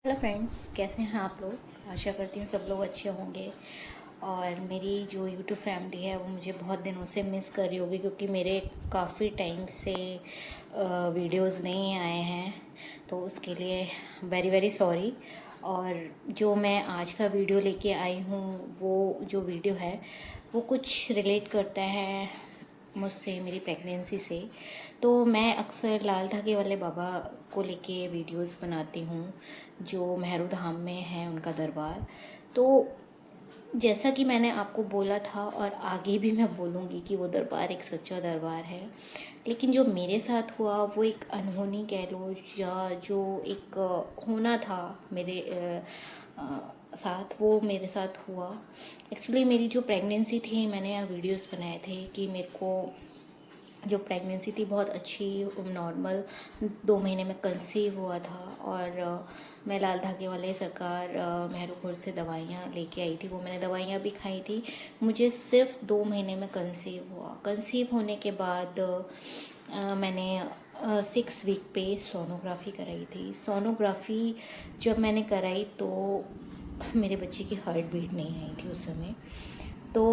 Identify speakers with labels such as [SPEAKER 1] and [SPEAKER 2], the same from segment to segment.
[SPEAKER 1] Hello friends, कैसे हैं आप लोग। आशा करती हूँ सब लोग अच्छे होंगे। और मेरी जो यूट्यूब फैमिली है वो मुझे बहुत दिनों से मिस कर रही होगी, क्योंकि मेरे काफ़ी टाइम से वीडियोस नहीं आए हैं। तो उसके लिए वेरी वेरी सॉरी। और जो मैं आज का वीडियो लेके आई हूँ, वो जो वीडियो है वो कुछ रिलेट करता है मुझसे, मेरी प्रेगनेंसी से। तो मैं अक्सर लाल धागे वाले बाबा को लेके वीडियोस बनाती हूँ, जो मेहरू धाम में है उनका दरबार। तो जैसा कि मैंने आपको बोला था और आगे भी मैं बोलूँगी कि वो दरबार एक सच्चा दरबार है। लेकिन जो मेरे साथ हुआ वो एक अनहोनी कह लो, या जो एक होना था मेरे साथ, वो मेरे साथ हुआ। एक्चुअली मेरी जो प्रेगनेंसी थी, मैंने यहाँ वीडियोस बनाए थे कि मेरे को जो प्रेगनेंसी थी बहुत अच्छी, नॉर्मल 2 महीने में कंसीव हुआ था। और मैं लाल धागे वाले सरकार मेहरुपुर से दवाइयाँ लेके आई थी। वो मैंने दवाइयाँ भी खाई थी। मुझे सिर्फ 2 महीने में कंसीव हुआ। कंसीव होने के बाद मैंने 6 वीक पे सोनोग्राफी कराई थी। सोनोग्राफी जब मैंने कराई तो मेरे बच्चे की हार्ट बीट नहीं आई थी उस समय। तो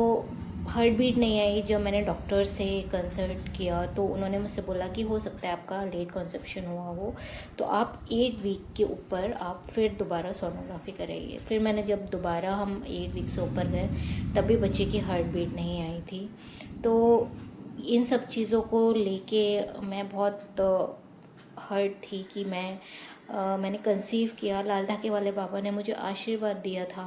[SPEAKER 1] हार्ट बीट नहीं आई। जब मैंने डॉक्टर से कंसल्ट किया तो उन्होंने मुझसे बोला कि हो सकता है आपका लेट कंसेप्शन हुआ हो, तो आप 8 वीक के ऊपर आप फिर दोबारा सोनोग्राफी कराइए। फिर मैंने जब दोबारा हम 8 वीक से ऊपर गए, तब भी बच्चे की हार्ट बीट नहीं आई थी। तो इन सब चीज़ों को लेके मैं बहुत हर्ट थी कि मैंने कंसीव किया। लाल धागे वाले बाबा ने मुझे आशीर्वाद दिया था।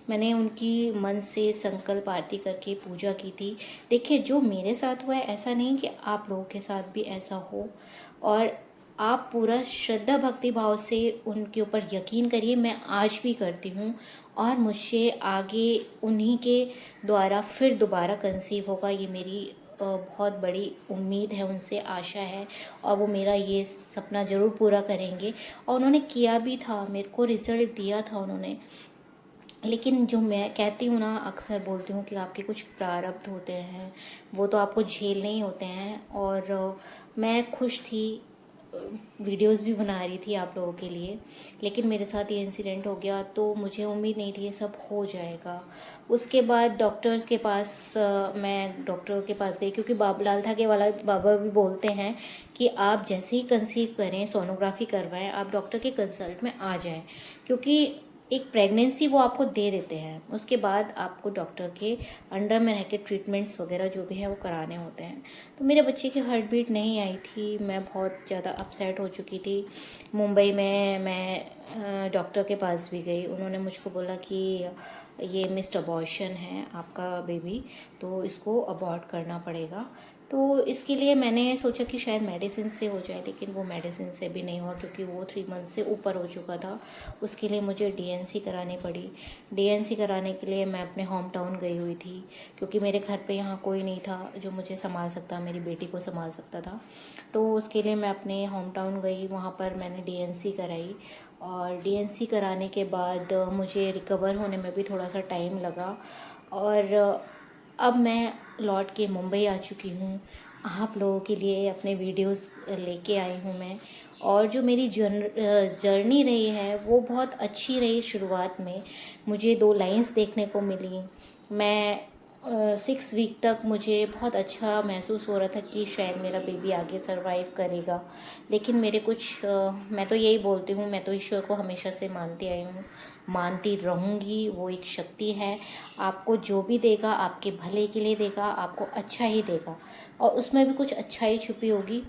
[SPEAKER 1] मैंने उनकी मन से संकल्प आरती करके पूजा की थी। देखिए, जो मेरे साथ हुआ है ऐसा नहीं कि आप लोगों के साथ भी ऐसा हो। और आप पूरा श्रद्धा भक्ति भाव से उनके ऊपर यकीन करिए। मैं आज भी करती हूँ और मुझसे आगे उन्हीं के द्वारा फिर दोबारा कंसीव होगा, ये मेरी बहुत बड़ी उम्मीद है, उनसे आशा है। और वो मेरा ये सपना ज़रूर पूरा करेंगे। और उन्होंने किया भी था, मेरे को रिज़ल्ट दिया था उन्होंने। लेकिन जो मैं कहती हूँ ना, अक्सर बोलती हूँ कि आपके कुछ प्रारब्ध होते हैं, वो तो आपको झेलने ही होते हैं। और मैं खुश थी, वीडियोस भी बना रही थी आप लोगों के लिए। लेकिन मेरे साथ ये इंसिडेंट हो गया, तो मुझे उम्मीद नहीं थी ये सब हो जाएगा। उसके बाद डॉक्टर्स के पास मैं डॉक्टर के पास गई, क्योंकि लाल धागे वाला बाबा भी बोलते हैं कि आप जैसे ही कंसीव करें, सोनोग्राफी करवाएं, आप डॉक्टर के कंसल्ट में आ जाएं। क्योंकि एक प्रेगनेंसी वो आपको दे देते हैं, उसके बाद आपको डॉक्टर के अंडर में रह के ट्रीटमेंट्स वगैरह जो भी है वो कराने होते हैं। तो मेरे बच्चे की हार्ट बीट नहीं आई थी। मैं बहुत ज़्यादा अपसेट हो चुकी थी। मुंबई में मैं डॉक्टर के पास भी गई। उन्होंने मुझको बोला कि ये मिस्ड अबॉर्शन है आपका बेबी, तो इसको अबॉर्ट करना पड़ेगा। तो इसके लिए मैंने सोचा कि शायद मेडिसिन से हो जाए, लेकिन वो मेडिसिन से भी नहीं हुआ, क्योंकि वो 3 मंथ से ऊपर हो चुका था। उसके लिए मुझे डीएनसी करानी पड़ी। डीएनसी कराने के लिए मैं अपने होम टाउन गई हुई थी, क्योंकि मेरे घर पे यहाँ कोई नहीं था जो मुझे संभाल सकता, मेरी बेटी को संभाल सकता था। तो उसके लिए मैं अपने होम टाउन गई, वहाँ पर मैंने डीएनसी कराई। और डीएनसी कराने के बाद मुझे रिकवर होने में भी थोड़ा सा टाइम लगा। और अब मैं लौट के मुंबई आ चुकी हूँ। आप लोगों के लिए अपने वीडियोस लेके आई हूँ मैं। और जो मेरी जर्नी रही है वो बहुत अच्छी रही। शुरुआत में मुझे 2 लाइंस देखने को मिली। मैं 6 वीक तक मुझे बहुत अच्छा महसूस हो रहा था कि शायद मेरा बेबी आगे सरवाइव करेगा। लेकिन मेरे कुछ मैं तो यही बोलती हूँ, मैं तो ईश्वर को हमेशा से मानती आई हूँ, मानती रहूँगी। वो एक शक्ति है, आपको जो भी देगा आपके भले के लिए देगा, आपको अच्छा ही देगा। और उसमें भी कुछ अच्छाई छुपी होगी।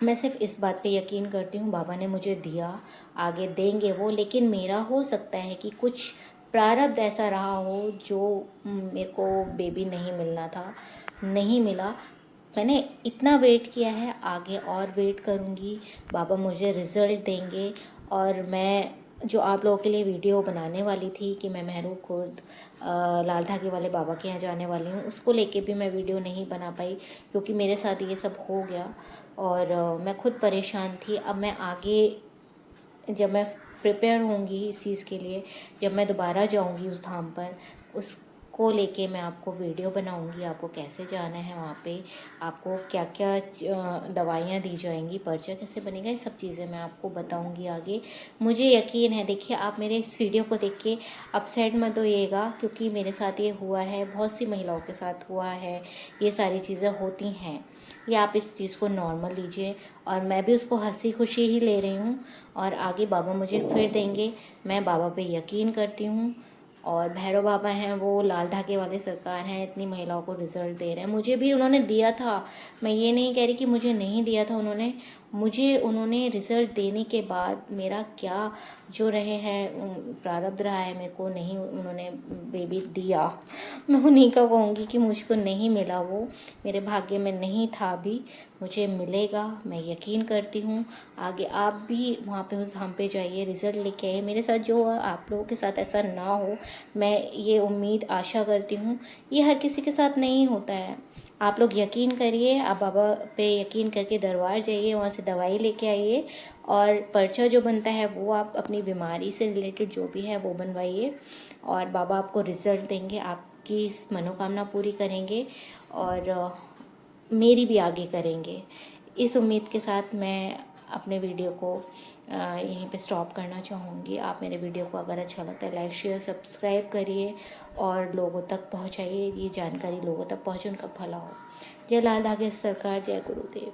[SPEAKER 1] मैं सिर्फ इस बात पे यकीन करती हूँ, बाबा ने मुझे दिया, आगे देंगे वो। लेकिन मेरा हो सकता है कि कुछ प्रारब्ध ऐसा रहा हो जो मेरे को बेबी नहीं मिलना था, नहीं मिला। मैंने इतना वेट किया है, आगे और वेट करूँगी। बाबा मुझे रिज़ल्ट देंगे। और मैं जो आप लोगों के लिए वीडियो बनाने वाली थी कि मैं मेहरू खुर्द लाल धागे वाले बाबा के यहाँ जाने वाली हूँ, उसको लेके भी मैं वीडियो नहीं बना पाई, क्योंकि मेरे साथ ये सब हो गया। और मैं खुद परेशान थी। अब मैं आगे जब मैं प्रिपेयर होंगी इस चीज़ के लिए, जब मैं दोबारा जाऊंगी उस धाम पर, उसको को लेके मैं आपको वीडियो बनाऊंगी, आपको कैसे जाना है वहाँ पे, आपको क्या क्या दवाइयाँ दी जाएंगी, पर्चा कैसे बनेगा, ये सब चीज़ें मैं आपको बताऊंगी आगे। मुझे यकीन है, देखिए आप मेरे इस वीडियो को देख के अपसेट मत होइएगा, क्योंकि मेरे साथ ये हुआ है, बहुत सी महिलाओं के साथ हुआ है, ये सारी चीज़ें होती हैं। ये आप इस चीज़ को नॉर्मल लीजिए, और मैं भी उसको हंसी खुशी ही ले रही हूँ, और आगे बाबा मुझे फिर देंगे। मैं बाबा पे यकीन करती हूँ, और भैरव बाबा हैं, वो लाल धागे वाले सरकार हैं, इतनी महिलाओं को रिज़ल्ट दे रहे हैं। मुझे भी उन्होंने दिया था, मैं ये नहीं कह रही कि मुझे नहीं दिया था उन्होंने रिज़ल्ट देने के बाद मेरा क्या जो रहे हैं प्रारब्ध रहा है, मेरे को नहीं उन्होंने बेबी दिया। मैं उन्हीं का कहूँगी कि मुझको नहीं मिला, वो मेरे भाग्य में नहीं था अभी, मुझे मिलेगा, मैं यकीन करती हूँ। आगे आप भी वहाँ पे उस धाम पे जाइए, रिज़ल्ट लेके आइए। मेरे साथ जो आप लोगों के साथ ऐसा ना हो, मैं ये उम्मीद आशा करती हूँ। ये हर किसी के साथ नहीं होता है। आप लोग यकीन करिए, आप बाबा पे यकीन करके दरबार जाइए, वहाँ से दवाई लेके आइए, और पर्चा जो बनता है वो आप अपनी बीमारी से रिलेटेड जो भी है वो बनवाइए, और बाबा आपको रिज़ल्ट देंगे, आपकी इस मनोकामना पूरी करेंगे, और मेरी भी आगे करेंगे। इस उम्मीद के साथ मैं अपने वीडियो को यहीं पे स्टॉप करना चाहूँगी। आप मेरे वीडियो को अगर अच्छा लगता है लाइक शेयर सब्सक्राइब करिए, और लोगों तक पहुँचाइए, ये जानकारी लोगों तक पहुँचे, उनका भला हो। जय लाल धागे सरकार, जय गुरुदेव।